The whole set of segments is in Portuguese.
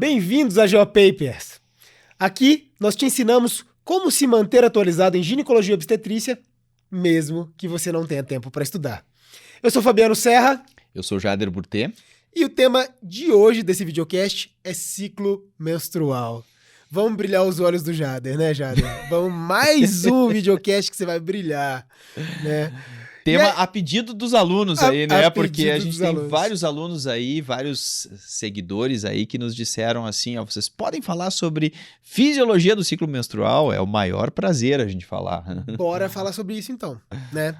Bem-vindos a GeoPapers. Aqui nós te ensinamos como se manter atualizado em ginecologia e obstetrícia, mesmo que você não tenha tempo para estudar. Eu sou Fabiano Serra. Eu sou Jader Burtê. E o tema de hoje desse videocast é ciclo menstrual. Vamos brilhar os olhos do Jader, né, Jader? Vamos mais um videocast que você vai brilhar, né? Tema a pedido dos alunos aí, né? Porque a gente tem vários alunos aí, vários seguidores aí que nos disseram assim, ó, vocês podem falar sobre fisiologia do ciclo menstrual? É o maior prazer a gente falar. Bora falar sobre isso então, né?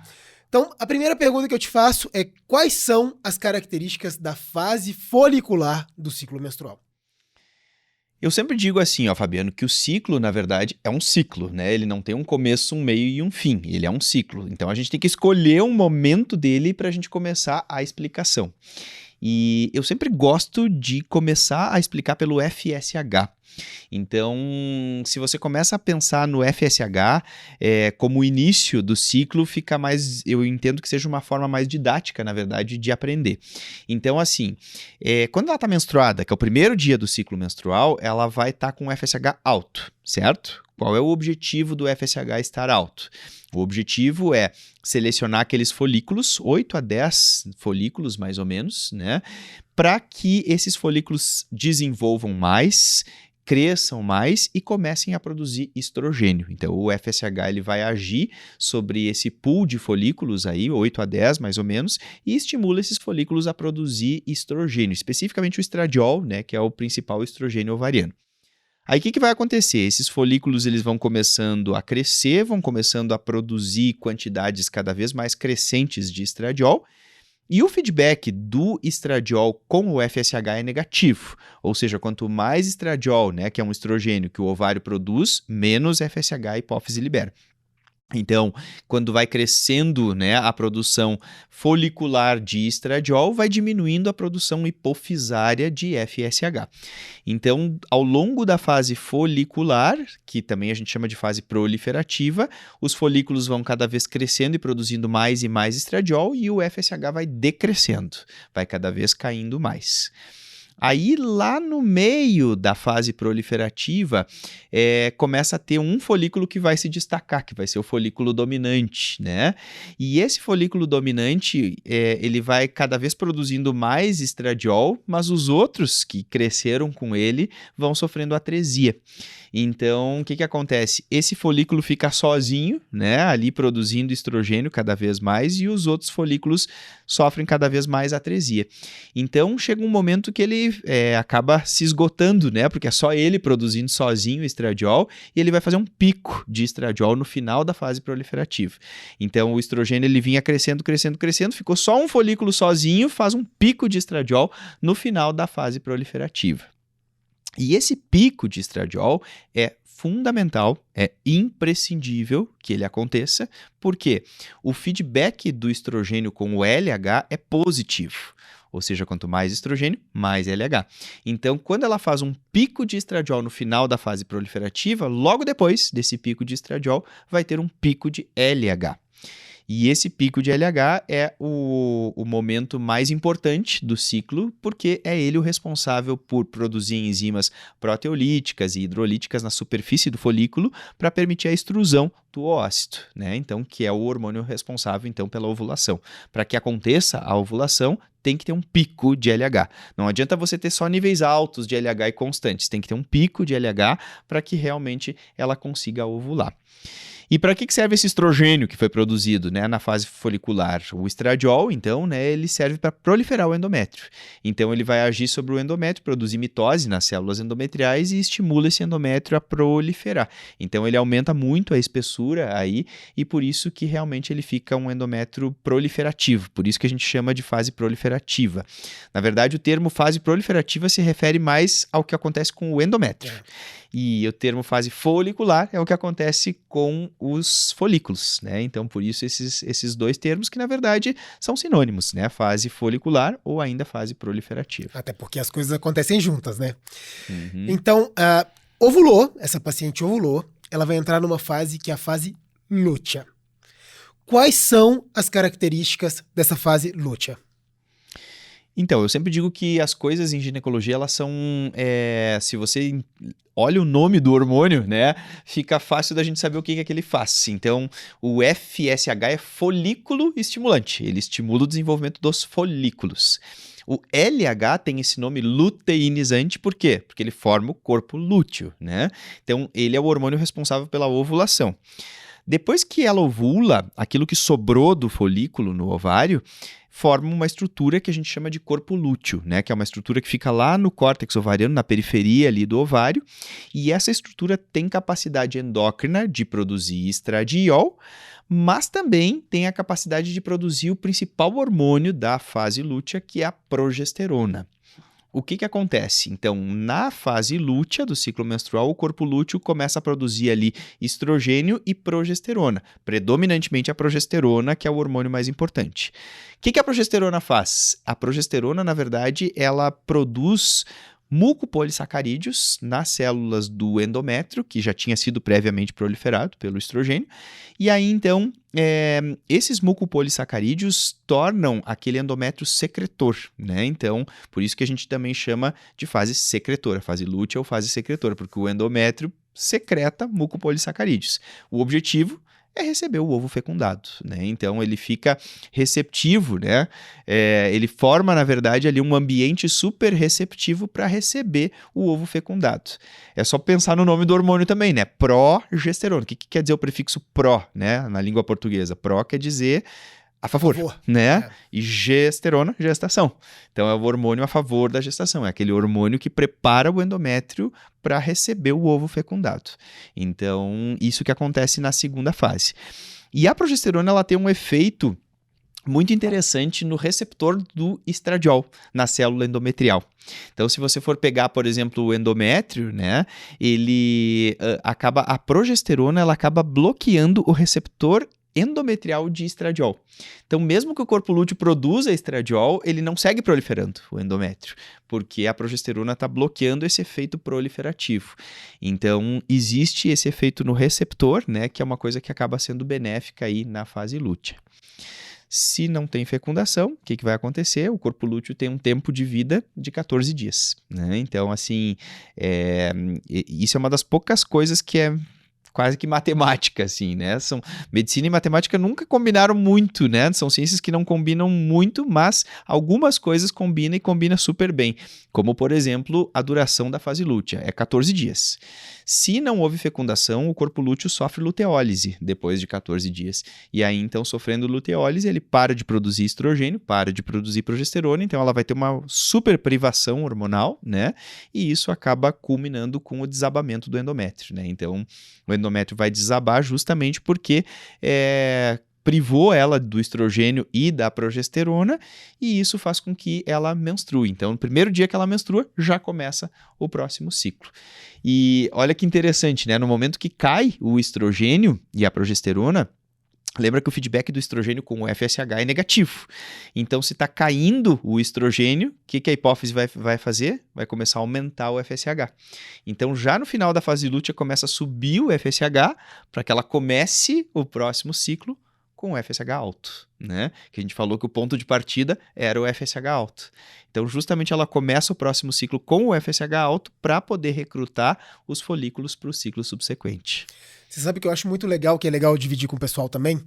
Então, a primeira pergunta que eu te faço é quais são as características da fase folicular do ciclo menstrual? Eu sempre digo assim, ó, Fabiano, que o ciclo, na verdade, é um ciclo, né? Ele não tem um começo, um meio e um fim. Ele é um ciclo. Então, a gente tem que escolher um momento dele para a gente começar a explicação. E eu sempre gosto de começar a explicar pelo FSH. Então, se você começa a pensar no FSH como o início do ciclo, fica mais, eu entendo que seja uma forma mais didática, na verdade, de aprender. Então, assim, quando ela está menstruada, que é o primeiro dia do ciclo menstrual, ela vai estar com o FSH alto, certo? Qual é o objetivo do FSH estar alto? O objetivo é selecionar aqueles folículos, 8 a 10 folículos mais ou menos, né? Para que esses folículos desenvolvam mais, cresçam mais e comecem a produzir estrogênio. Então, o FSH ele vai agir sobre esse pool de folículos aí, 8 a 10 mais ou menos, e estimula esses folículos a produzir estrogênio, especificamente o estradiol, né, que é o principal estrogênio ovariano. Aí o que vai acontecer? Esses folículos eles vão começando a crescer, vão começando a produzir quantidades cada vez mais crescentes de estradiol, e o feedback do estradiol com o FSH é negativo, ou seja, quanto mais estradiol, né, que é um estrogênio que o ovário produz, menos FSH a hipófise libera. Então, quando vai crescendo, né, a produção folicular de estradiol, vai diminuindo a produção hipofisária de FSH. Então, ao longo da fase folicular, que também a gente chama de fase proliferativa, os folículos vão cada vez crescendo e produzindo mais e mais estradiol e o FSH vai decrescendo, vai cada vez caindo mais. Aí, lá no meio da fase proliferativa, começa a ter um folículo que vai se destacar, que vai ser o folículo dominante, né? E esse folículo dominante, ele vai cada vez produzindo mais estradiol, mas os outros que cresceram com ele vão sofrendo atresia. Então, o que acontece? Esse folículo fica sozinho, né, ali produzindo estrogênio cada vez mais e os outros folículos sofrem cada vez mais atresia. Então, chega um momento que ele acaba se esgotando, né, porque é só ele produzindo sozinho estradiol e ele vai fazer um pico de estradiol no final da fase proliferativa. Então, o estrogênio ele vinha crescendo, crescendo, crescendo, ficou só um folículo sozinho, faz um pico de estradiol no final da fase proliferativa. E esse pico de estradiol é fundamental, é imprescindível que ele aconteça, porque o feedback do estrogênio com o LH é positivo. Ou seja, quanto mais estrogênio, mais LH. Então, quando ela faz um pico de estradiol no final da fase proliferativa, logo depois desse pico de estradiol, vai ter um pico de LH. E esse pico de LH é o momento mais importante do ciclo, porque é ele o responsável por produzir enzimas proteolíticas e hidrolíticas na superfície do folículo para permitir a extrusão do oócito, né? Então, que é o hormônio responsável então pela ovulação. Para que aconteça a ovulação, tem que ter um pico de LH. Não adianta você ter só níveis altos de LH e constantes, tem que ter um pico de LH para que realmente ela consiga ovular. E para que serve esse estrogênio que foi produzido, né, na fase folicular? O estradiol, então, né, ele serve para proliferar o endométrio. Então, ele vai agir sobre o endométrio, produzir mitose nas células endometriais e estimula esse endométrio a proliferar. Então, ele aumenta muito a espessura aí e por isso que realmente ele fica um endométrio proliferativo. Por isso que a gente chama de fase proliferativa. Na verdade, o termo fase proliferativa se refere mais ao que acontece com o endométrio. E o termo fase folicular é o que acontece com os folículos, né? Então, por isso esses dois termos que, na verdade, são sinônimos, né? Fase folicular ou ainda fase proliferativa. Até porque as coisas acontecem juntas, né? Uhum. Então, ovulou, essa paciente ovulou, ela vai entrar numa fase que é a fase lútea. Quais são as características dessa fase lútea? Então, eu sempre digo que as coisas em ginecologia, elas são, se você olha o nome do hormônio, né, fica fácil da gente saber o que é que ele faz. Então, o FSH é folículo estimulante, ele estimula o desenvolvimento dos folículos. O LH tem esse nome luteinizante, por quê? Porque ele forma o corpo lúteo, né? Então, ele é o hormônio responsável pela ovulação. Depois que ela ovula, aquilo que sobrou do folículo no ovário forma uma estrutura que a gente chama de corpo lúteo, né? Que é uma estrutura que fica lá no córtex ovariano, na periferia ali do ovário, e essa estrutura tem capacidade endócrina de produzir estradiol, mas também tem a capacidade de produzir o principal hormônio da fase lútea, que é a progesterona. O que acontece? Então, na fase lútea do ciclo menstrual, o corpo lúteo começa a produzir ali estrogênio e progesterona, predominantemente a progesterona, que é o hormônio mais importante. O que a progesterona faz? A progesterona, na verdade, ela produz mucopolissacarídeos nas células do endométrio, que já tinha sido previamente proliferado pelo estrogênio, e aí então esses mucopolissacarídeos tornam aquele endométrio secretor, né? Então, por isso que a gente também chama de fase secretora, fase lútea ou fase secretora, porque o endométrio secreta mucopolissacarídeos. O objetivo é receber o ovo fecundado, né? Então ele fica receptivo, né? Ele forma, na verdade, ali um ambiente super receptivo para receber o ovo fecundado. É só pensar no nome do hormônio também, né? Progesterona. O que quer dizer o prefixo pró, né? Na língua portuguesa. Pró quer dizer a favor, né? E gesterona, gestação. Então é o hormônio a favor da gestação, é aquele hormônio que prepara o endométrio para receber o ovo fecundado. Então, isso que acontece na segunda fase. E a progesterona, ela tem um efeito muito interessante no receptor do estradiol, na célula endometrial. Então, se você for pegar, por exemplo, o endométrio, né, a progesterona, ela acaba bloqueando o receptor endometrial de estradiol. Então, mesmo que o corpo lúteo produza estradiol, ele não segue proliferando o endométrio, porque a progesterona está bloqueando esse efeito proliferativo. Então, existe esse efeito no receptor, né, que é uma coisa que acaba sendo benéfica aí na fase lútea. Se não tem fecundação, o que vai acontecer? O corpo lúteo tem um tempo de vida de 14 dias, né? Então, assim, isso é uma das poucas coisas que é quase que matemática, assim, né? Medicina e matemática nunca combinaram muito, né? São ciências que não combinam muito, mas algumas coisas combinam e combinam super bem. Como, por exemplo, a duração da fase lútea, é 14 dias. Se não houve fecundação, o corpo lúteo sofre luteólise depois de 14 dias. E aí, então, sofrendo luteólise, ele para de produzir estrogênio, para de produzir progesterona, então ela vai ter uma super privação hormonal, né? E isso acaba culminando com o desabamento do endométrio, né? Então, o endométrio vai desabar justamente porque privou ela do estrogênio e da progesterona, e isso faz com que ela menstrue. Então, no primeiro dia que ela menstrua, já começa o próximo ciclo. E olha que interessante, né? No momento que cai o estrogênio e a progesterona, lembra que o feedback do estrogênio com o FSH é negativo. Então, se está caindo o estrogênio, o que a hipófise vai fazer? Vai começar a aumentar o FSH. Então, já no final da fase lútea, começa a subir o FSH para que ela comece o próximo ciclo com o FSH alto, né? Que a gente falou que o ponto de partida era o FSH alto. Então, justamente ela começa o próximo ciclo com o FSH alto para poder recrutar os folículos para o ciclo subsequente. Você sabe que eu acho muito legal, que é legal dividir com o pessoal também,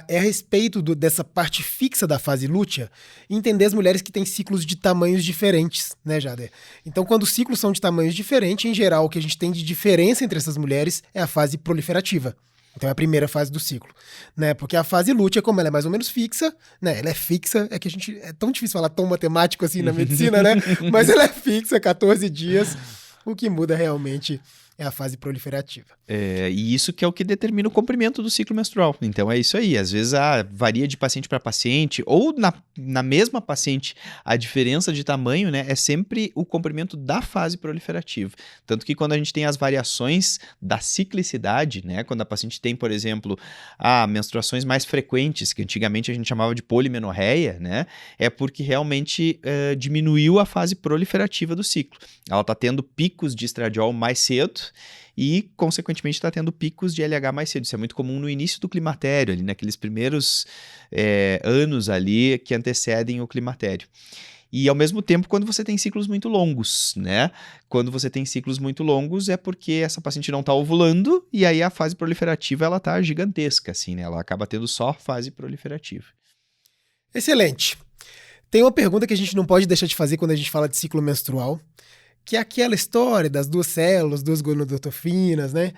é a respeito dessa parte fixa da fase lútea, entender as mulheres que têm ciclos de tamanhos diferentes, né, Jader? Então, quando os ciclos são de tamanhos diferentes, em geral, o que a gente tem de diferença entre essas mulheres é a fase proliferativa. Então é a primeira fase do ciclo, né? Porque a fase lútea, como ela é mais ou menos fixa, né? Ela é fixa, é que é tão difícil falar tão matemático assim na medicina, né? Mas ela é fixa, 14 dias, o que muda realmente é a fase proliferativa. E isso que é o que determina o comprimento do ciclo menstrual. Então é isso aí. Às vezes varia de paciente para paciente, ou na mesma paciente, a diferença de tamanho, né, é sempre o comprimento da fase proliferativa. Tanto que quando a gente tem as variações da ciclicidade, né, quando a paciente tem, por exemplo, menstruações mais frequentes, que antigamente a gente chamava de polimenorreia, né, é porque realmente diminuiu a fase proliferativa do ciclo. Ela está tendo picos de estradiol mais cedo, e, consequentemente, está tendo picos de LH mais cedo. Isso é muito comum no início do climatério, ali naqueles primeiros anos ali que antecedem o climatério. E ao mesmo tempo, quando você tem ciclos muito longos, né? Quando você tem ciclos muito longos é porque essa paciente não está ovulando e aí a fase proliferativa ela tá gigantesca, assim, né? Ela acaba tendo só fase proliferativa. Excelente. Tem uma pergunta que a gente não pode deixar de fazer quando a gente fala de ciclo menstrual, que é aquela história das duas células, duas gonadotrofinas, né?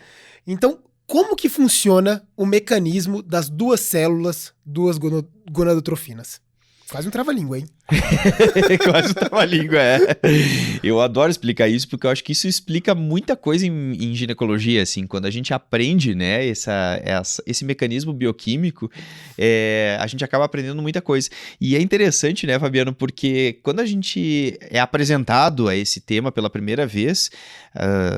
Então, como que funciona o mecanismo das duas células, duas gonadotrofinas? Quase um trava-língua, hein? Quase um trava-língua, é. Eu adoro explicar isso, porque eu acho que isso explica muita coisa em ginecologia, assim, quando a gente aprende, né, esse mecanismo bioquímico, a gente acaba aprendendo muita coisa. E é interessante, né, Fabiano, porque quando a gente é apresentado a esse tema pela primeira vez,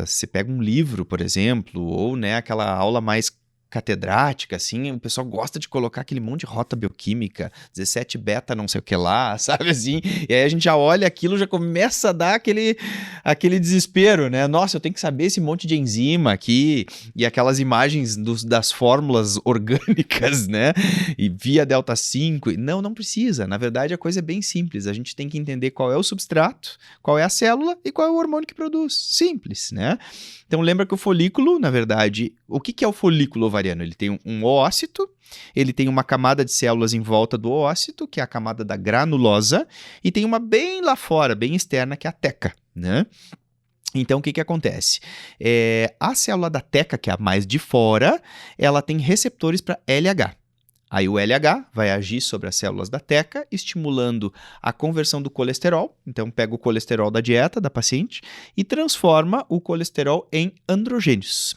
você pega um livro, por exemplo, ou, né, aquela aula mais catedrática, assim, o pessoal gosta de colocar aquele monte de rota bioquímica, 17 beta não sei o que lá, sabe assim? E aí a gente já olha aquilo, já começa a dar aquele desespero, né? Nossa, eu tenho que saber esse monte de enzima aqui, e aquelas imagens das fórmulas orgânicas, né? E via delta 5. Não precisa. Na verdade, a coisa é bem simples. A gente tem que entender qual é o substrato, qual é a célula e qual é o hormônio que produz. Simples, né? Então lembra que o folículo, na verdade, o que é o folículo ovariano? Ele tem um oócito, ele tem uma camada de células em volta do oócito, que é a camada da granulosa, e tem uma bem lá fora, bem externa, que é a teca, né? Então, o que acontece? A célula da teca, que é a mais de fora, ela tem receptores para LH. Aí o LH vai agir sobre as células da teca, estimulando a conversão do colesterol. Então pega o colesterol da dieta da paciente e transforma o colesterol em androgênios.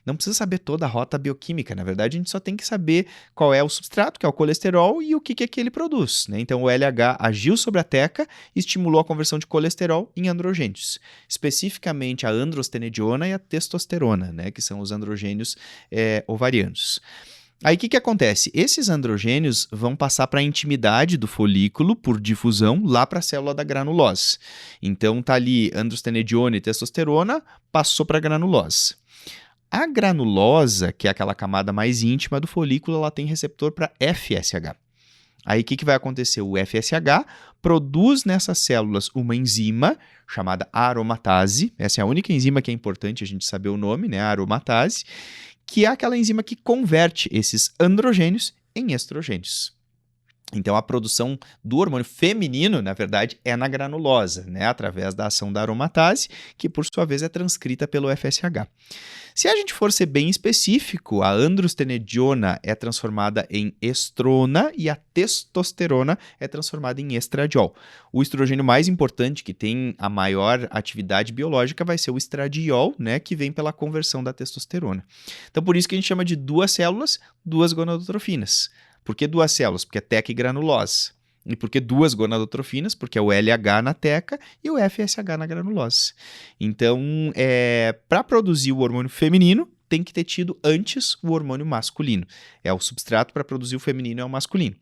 Não precisa saber toda a rota bioquímica, na verdade a gente só tem que saber qual é o substrato, que é o colesterol, e o que é que ele produz, né? Então o LH agiu sobre a teca e estimulou a conversão de colesterol em androgênios, especificamente a androstenediona e a testosterona, né? Que são os androgênios ovarianos. Aí o que acontece? Esses androgênios vão passar para a intimidade do folículo por difusão lá para a célula da granulose. Então tá ali androstenediona e testosterona, passou para a granulose. A granulosa, que é aquela camada mais íntima do folículo, ela tem receptor para FSH. Aí o que vai acontecer? O FSH produz nessas células uma enzima chamada aromatase. Essa é a única enzima que é importante a gente saber o nome, né? A aromatase, que é aquela enzima que converte esses androgênios em estrogênios. Então, a produção do hormônio feminino, na verdade, é na granulosa, né? Através da ação da aromatase, que por sua vez é transcrita pelo FSH. Se a gente for ser bem específico, a androstenediona é transformada em estrona e a testosterona é transformada em estradiol. O estrogênio mais importante, que tem a maior atividade biológica, vai ser o estradiol, né, que vem pela conversão da testosterona. Então, por isso que a gente chama de duas células, duas gonadotrofinas. Por que duas células? Porque é teca e granulose. E por que duas gonadotrofinas? Porque é o LH na teca e o FSH na granulose. Então, para produzir o hormônio feminino, tem que ter tido antes o hormônio masculino. É o substrato para produzir o feminino, é o masculino.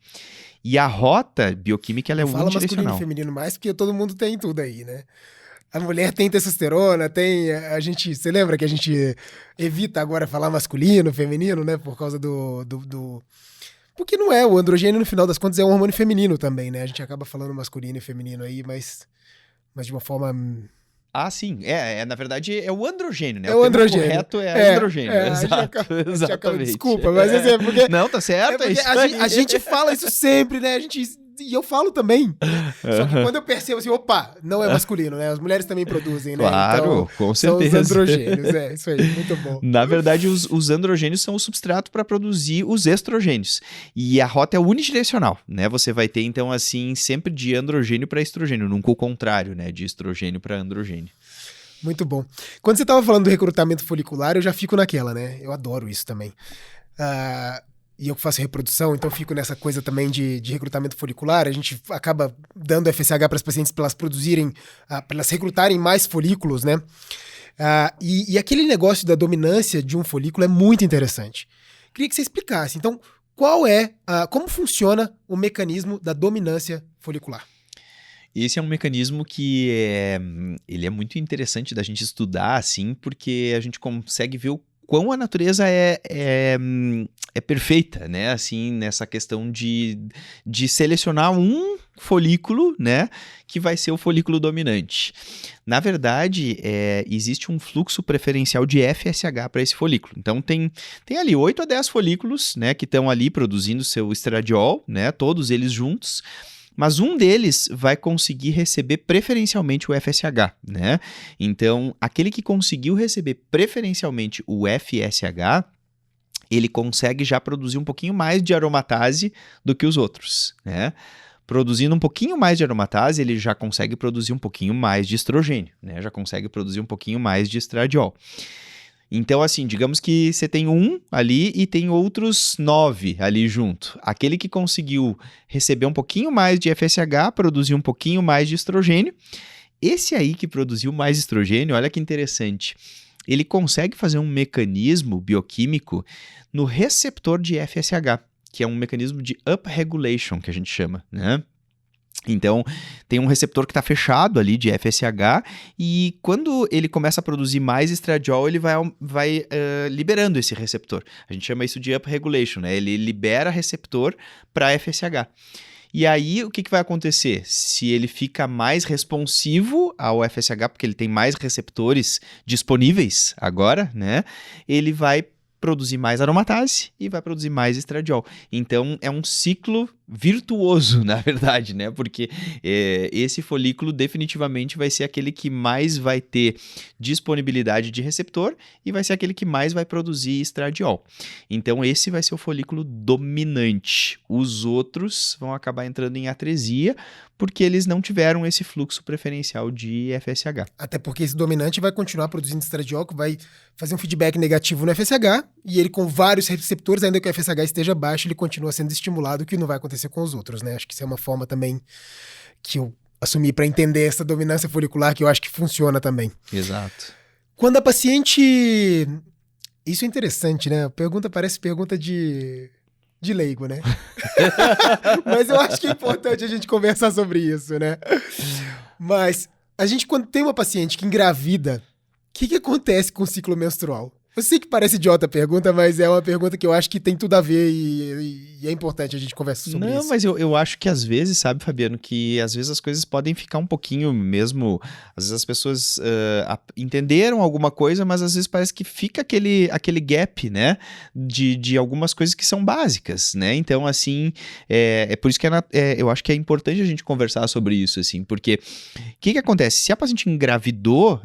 E a rota bioquímica ela é unidirecional. Fala masculino e feminino mais, porque todo mundo tem tudo aí, né? A mulher tem testosterona, tem... Você lembra que a gente evita agora falar masculino, feminino, né? Por causa Porque não é, o androgênio no final das contas é um hormônio feminino também, né? A gente acaba falando masculino e feminino aí, mas de uma forma... Ah, sim. Na verdade, é o androgênio, né? É o androgênio. Correto é androgênio. Exato. Exatamente. Desculpa, mas assim, é porque... Não, tá certo. A gente fala isso sempre, né? E eu falo também. Só que quando eu percebo assim, opa, não é masculino, né? As mulheres também produzem, né? Claro, então, com certeza. São os androgênios, isso aí, muito bom. Na verdade, os androgênios são o substrato para produzir os estrogênios. E a rota é unidirecional, né? Você vai ter, então, assim, sempre de androgênio para estrogênio, nunca o contrário, né? De estrogênio para androgênio. Muito bom. Quando você estava falando do recrutamento folicular, eu já fico naquela, né? Eu adoro isso também. E eu faço reprodução, então fico nessa coisa também de recrutamento folicular. A gente acaba dando FSH para as pacientes para elas produzirem, para elas recrutarem mais folículos, né? E aquele negócio da dominância de um folículo é muito interessante. Queria que você explicasse. Então, como funciona o mecanismo da dominância folicular? Esse é um mecanismo que ele é muito interessante da gente estudar, assim, porque a gente consegue ver o quão a natureza é perfeita, né? Assim, nessa questão de selecionar um folículo, né, que vai ser o folículo dominante. Na verdade, existe um fluxo preferencial de FSH para esse folículo. Então, tem ali 8 a 10 folículos, né, que estão ali produzindo seu estradiol, né, todos eles juntos, mas um deles vai conseguir receber preferencialmente o FSH, né? Então, aquele que conseguiu receber preferencialmente o FSH, ele consegue já produzir um pouquinho mais de aromatase do que os outros, né? Produzindo um pouquinho mais de aromatase, ele já consegue produzir um pouquinho mais de estrogênio, né? Já consegue produzir um pouquinho mais de estradiol. Então, assim, digamos que você tem um ali e tem outros 9 ali junto. Aquele que conseguiu receber um pouquinho mais de FSH, produzir um pouquinho mais de estrogênio. Esse aí que produziu mais estrogênio, olha que interessante, ele consegue fazer um mecanismo bioquímico no receptor de FSH, que é um mecanismo de upregulation, que a gente chama, né? Então, tem um receptor que está fechado ali de FSH e quando ele começa a produzir mais estradiol, ele vai liberando esse receptor. A gente chama isso de upregulation, né? Ele libera receptor para FSH. E aí, o que vai acontecer? Se ele fica mais responsivo ao FSH, porque ele tem mais receptores disponíveis agora, né? Ele vai produzir mais aromatase e vai produzir mais estradiol. Então, é um ciclo virtuoso, na verdade, né? Porque esse folículo definitivamente vai ser aquele que mais vai ter disponibilidade de receptor e vai ser aquele que mais vai produzir estradiol. Então, esse vai ser o folículo dominante. Os outros vão acabar entrando em atresia porque eles não tiveram esse fluxo preferencial de FSH. Até porque esse dominante vai continuar produzindo estradiol, que vai fazer um feedback negativo no FSH, e ele com vários receptores, ainda que o FSH esteja baixo, ele continua sendo estimulado, o que não vai acontecer com os outros, né? Acho que isso é uma forma também que eu assumi para entender essa dominância folicular, que eu acho que funciona também. Exato. Quando a paciente... Isso é interessante, né? A pergunta parece pergunta de leigo, né? Mas eu acho que é importante a gente conversar sobre isso, né? Mas a gente, quando tem uma paciente que engravida, o que acontece com o ciclo menstrual? Eu sei que parece idiota a pergunta, mas é uma pergunta que eu acho que tem tudo a ver e é importante a gente conversar sobre isso. Não, mas eu acho que às vezes, sabe, Fabiano, que às vezes as coisas podem ficar um pouquinho mesmo... Às vezes as pessoas entenderam alguma coisa, mas às vezes parece que fica aquele gap, né? De algumas coisas que são básicas, né? Então, assim, é por isso que eu acho que é importante a gente conversar sobre isso, assim, porque o que acontece? Se a paciente engravidou,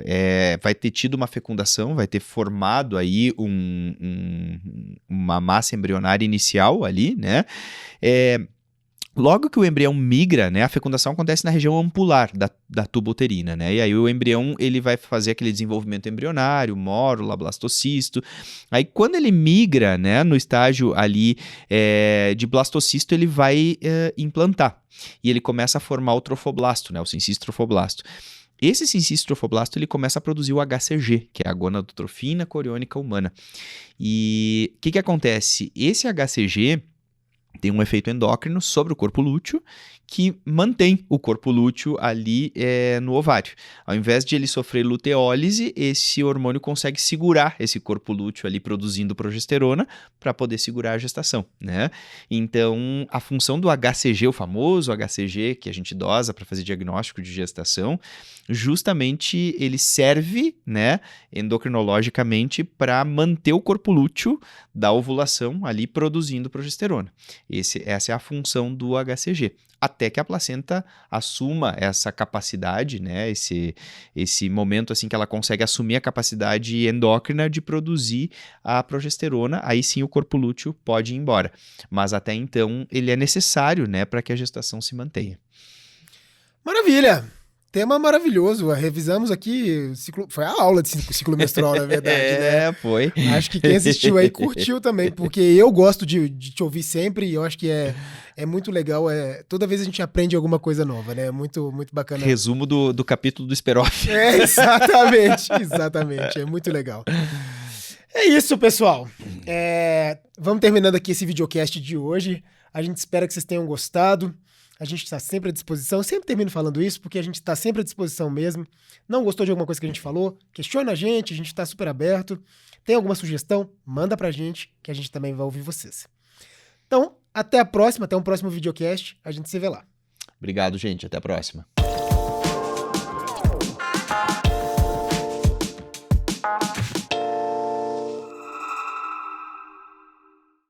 vai ter tido uma fecundação, vai ter formado aí uma massa embrionária inicial ali, né? Logo que o embrião migra, né, a fecundação acontece na região ampular da tuba uterina, né? E aí o embrião ele vai fazer aquele desenvolvimento embrionário, mórula, blastocisto. Aí quando ele migra, né, no estágio ali de blastocisto, ele vai implantar. E ele começa a formar o trofoblasto, né, o sincistrofoblasto. Esse sincistrofoblasto ele começa a produzir o HCG, que é a gonadotrofina coriônica humana. E o que acontece? Esse HCG tem um efeito endócrino sobre o corpo lúteo que mantém o corpo lúteo ali no ovário. Ao invés de ele sofrer luteólise, esse hormônio consegue segurar esse corpo lúteo ali produzindo progesterona para poder segurar a gestação, né? Então, a função do HCG, o famoso HCG que a gente dosa para fazer diagnóstico de gestação, justamente ele serve, né, endocrinologicamente para manter o corpo lúteo da ovulação ali produzindo progesterona. Essa é a função do HCG. Até que a placenta assuma essa capacidade, né, esse momento assim que ela consegue assumir a capacidade endócrina de produzir a progesterona, aí sim o corpo lúteo pode ir embora. Mas até então ele é necessário, né, para que a gestação se mantenha. Maravilha! Tema maravilhoso. Revisamos aqui, foi a aula de ciclo menstrual, na verdade, né? Foi. Acho que quem assistiu aí curtiu também, porque eu gosto de te ouvir sempre e eu acho que é muito legal. Toda vez a gente aprende alguma coisa nova, né? Muito, muito bacana. Resumo do capítulo do Speroff. Exatamente. É muito legal. É isso, pessoal. Vamos terminando aqui esse videocast de hoje. A gente espera que vocês tenham gostado. A gente está sempre à disposição. Eu sempre termino falando isso, porque a gente está sempre à disposição mesmo. Não gostou de alguma coisa que a gente falou? Questiona a gente está super aberto. Tem alguma sugestão? Manda pra gente, que a gente também vai ouvir vocês. Então, até a próxima, até um próximo videocast. A gente se vê lá. Obrigado, gente. Até a próxima.